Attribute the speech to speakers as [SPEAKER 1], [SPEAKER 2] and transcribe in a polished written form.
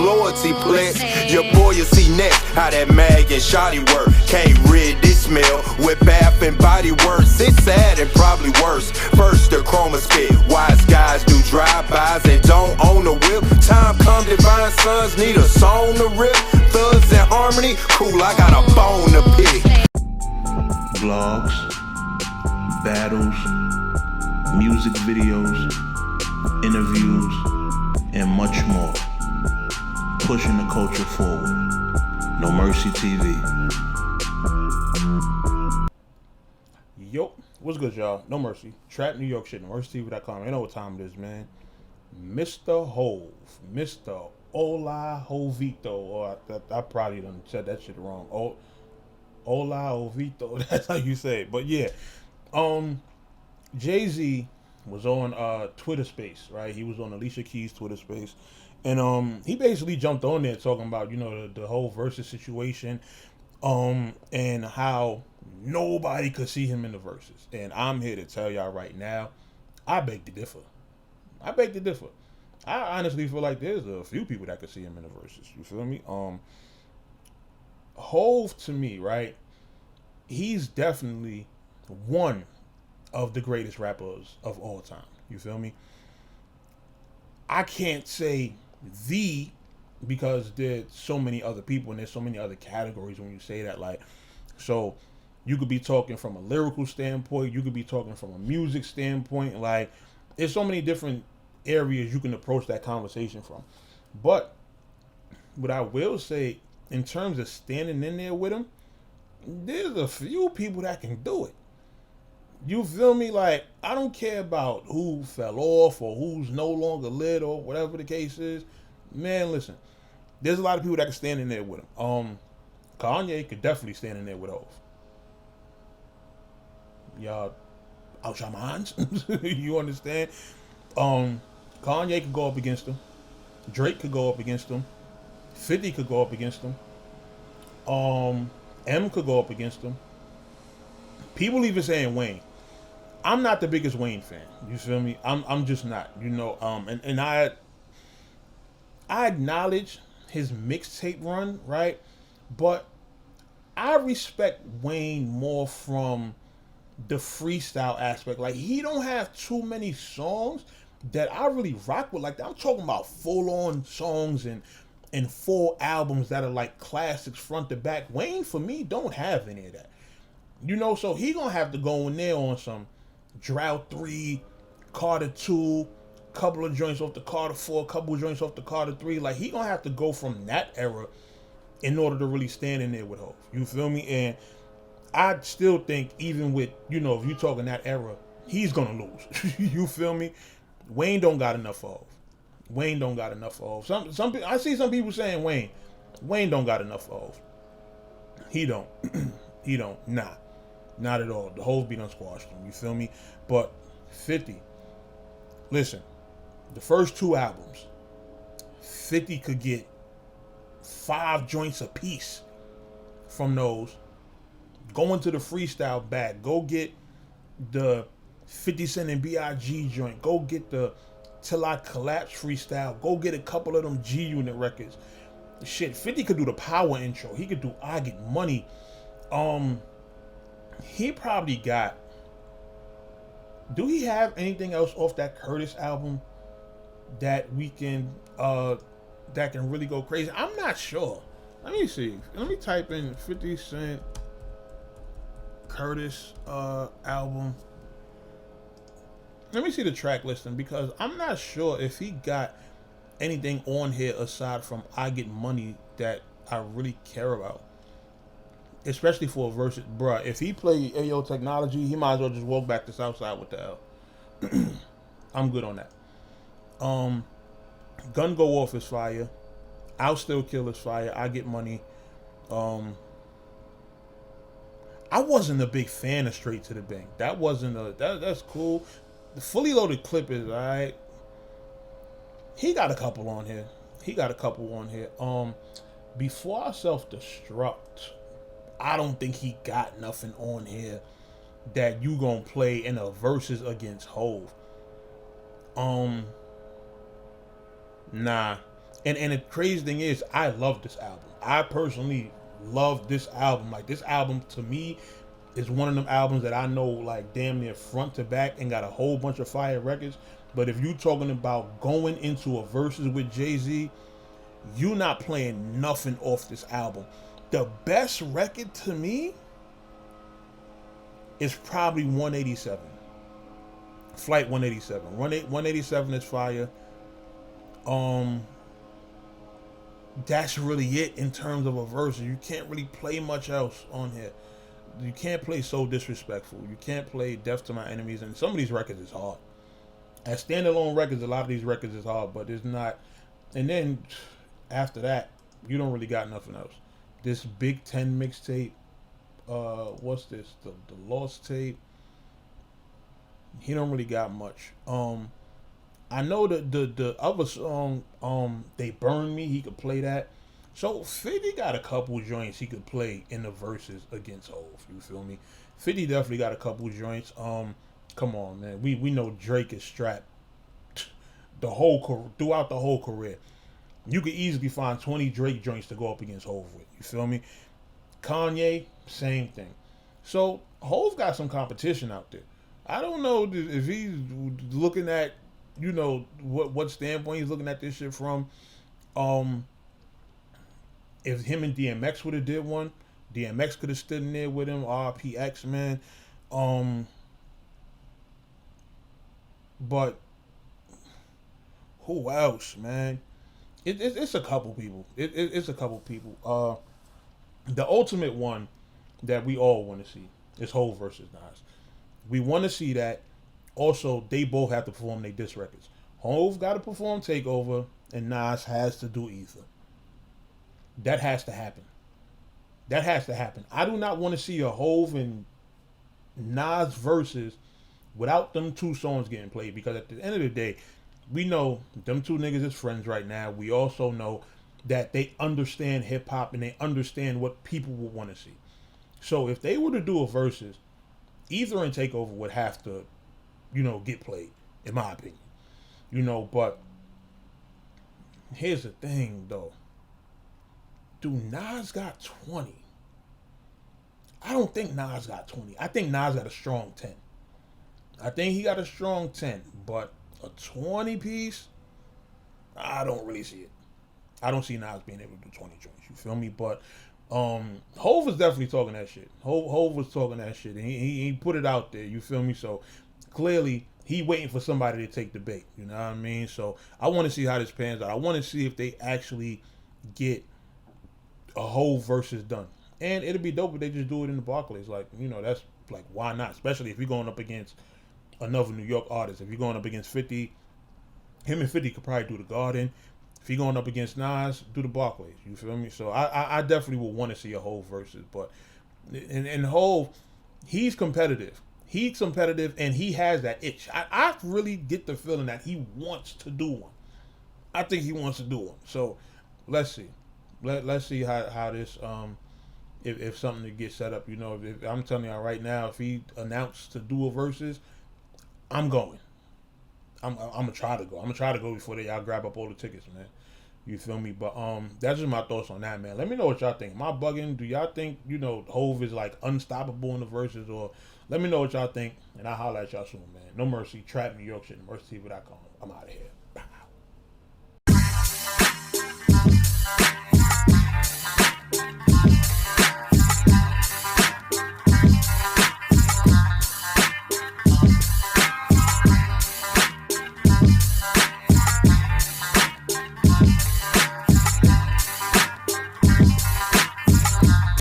[SPEAKER 1] loyalty pledge. Your boy you see next, how that mag and shoddy work. Can't rid this smell with bath and body works. It's sad and probably worse. First the chroma spit, wise guys do drive-bys and don't own a whip. Time come, divine sons need a song to rip. Thugs in harmony, cool, I got a bone to pick.
[SPEAKER 2] Vlogs, battles, music videos, interviews, and much more. Pushing the culture forward. No Mercy TV.
[SPEAKER 3] Yo, what's good, y'all? No Mercy. Trap New York shit. NoMercyTV.com. You know what time it is, man. Mr. Hove. Mr. Hola Jovito. Or I probably done said that shit wrong. Hola Jovito. That's how you say it. But yeah. Jayz was on Twitter Space, right? He was on Alicia Keys' Twitter Space. And he basically jumped on there talking about, you know, the whole Verzuz situation. And how nobody could see him in the Verzuz. And I'm here to tell y'all right now, I beg to differ. I honestly feel like there's a few people that could see him in the Verzuz. You feel me? Hove, to me, right? He's definitely one of the greatest rappers of all time. You feel me? I can't say the, because there's so many other people and there's so many other categories when you say that. Like, so you could be talking from a lyrical standpoint, you could be talking from a music standpoint. Like, there's so many different areas you can approach that conversation from. But what I will say, in terms of standing in there with him, there's a few people that can do it. You feel me? Like, I don't care about who fell off or who's no longer lit or whatever the case is. Man, listen, there's a lot of people that can stand in there with him. Kanye could definitely stand in there with Hov. Y'all out your minds? You understand? Kanye could go up against him. Drake could go up against him. 50 could go up against him. M could go up against him. People even saying Wayne. I'm not the biggest Wayne fan. You feel me? I'm just not. You know. And I acknowledge his mixtape run, right? But I respect Wayne more from the freestyle aspect. Like, he don't have too many songs that I really rock with like that. I'm talking about full-on songs and full albums that are like classics front to back. Wayne, for me, don't have any of that. You know, so he gonna have to go in there on some Drought 3, Carter 2, couple of joints off the Carter 4, couple of joints off the Carter 3. Like, he gonna have to go from that era in order to really stand in there with Hov. You feel me? And I still think, even with, you know, if you talking that era, he's gonna lose. You feel me? Wayne don't got enough for Hov. Wayne don't got enough for Hov. Some I see some people saying Wayne don't got enough for Hov. He don't. He don't. Nah. Not at all. The Hov beat unsquashed him. You feel me? But 50. Listen, the first two albums, 50 could get 5 joints a piece from those. Go into the freestyle bag. Go get the 50 Cent and B.I.G. joint. Go get the Till I Collapse freestyle. Go get a couple of them G-Unit records. Shit, 50 could do the Power intro. He could do I Get Money. He probably got... Do he have anything else off that Curtis album that we can... that can really go crazy? I'm not sure. Let me see. Let me type in 50 Cent Curtis album. Let me see the track listing, because I'm not sure if he got anything on here aside from I Get Money that I really care about. Especially for a Verzuz. Bruh, if he played Ayo Technology, he might as well just walk back to Southside with the L. I'm good on that. Gun Go Off is fire. I'll Still Kill is fire. I Get Money. I wasn't a big fan of Straight to the Bank. That wasn't a... That's cool. The Fully Loaded Clip is alright. He got a couple on here. Before I Self-Destruct, I don't think he got nothing on here that you gonna play in a Verzuz against Hov. Nah. And the crazy thing is, I love this album. I personally love this album. Like, this album to me is one of them albums that I know like damn near front to back and got a whole bunch of fire records. But if you talking about going into a Verzuz with Jay-Z, you not playing nothing off this album. The best record to me is probably 187. Flight 187. 187 is fire. That's really it in terms of a verse. You can't really play much else on here. You can't play So Disrespectful. You can't play Death to My Enemies. And some of these records is hard. As standalone records, a lot of these records is hard, but it's not. And then after that, you don't really got nothing else. This Big 10 mixtape, what's this? The Lost tape. He don't really got much. I know the other song, They Burn Me, he could play that. So 50 got a couple joints he could play in the verses against Hov. You feel me? 50 definitely got a couple joints. Come on, man. We know Drake is strapped throughout the whole career. You could easily find 20 Drake joints to go up against Hov with. You feel me? Kanye, same thing. So Hov got some competition out there. I don't know if he's looking at, you know, what standpoint he's looking at this shit from. If him and DMX would have did one, DMX could have stood in there with him. RPX, man. But who else, man? It's a couple people. It's a couple people. The ultimate one that we all want to see is Hov versus Nas. We want to see that. Also, they both have to perform their diss records. Hov got to perform Takeover, and Nas has to do Ether. That has to happen. That has to happen. I do not want to see a Hov and Nas versus without them two songs getting played, because at the end of the day, we know them two niggas is friends right now. We also know that they understand hip hop and they understand what people would want to see. So if they were to do a versus, Ether and Takeover would have to, you know, get played, in my opinion. You know, but here's the thing though. Do Nas got 20? I don't think Nas got 20. I think Nas got a strong 10. I think he got a strong 10, but a 20 piece, I don't really see it. I don't see Nas being able to do 20 joints. You feel me? But Hov was definitely talking that shit. Hov was talking that shit, and he put it out there. You feel me? So clearly he waiting for somebody to take the bait. You know what I mean? So I want to see how this pans out. I want to see if they actually get a Hov versus done. And it'll be dope if they just do it in the Barclays. Like, you know, that's like, why not? Especially if you're going up against another New York artist. If you're going up against 50, him and 50 could probably do the Garden. If you're going up against Nas, do the Barclays. You feel me? So I definitely would want to see a Hov versus. But and Hov, he's competitive. He's competitive and he has that itch. I really get the feeling that he wants to do one. I think he wants to do one. So let's see. Let's see how this if something to get set up. You know, if I'm telling y'all right now, if he announced to do a versus, I'm going. I'm gonna try to go. I'm gonna try to go before y'all grab up all the tickets, man. You feel me? But that's just my thoughts on that, man. Let me know what y'all think. Am I bugging? Do y'all think, you know, Hov is like unstoppable in the verses? Or let me know what y'all think, and I'll holler at y'all soon, man. No Mercy, Trap New York shit, NoMercyTV.com. I'm out of here.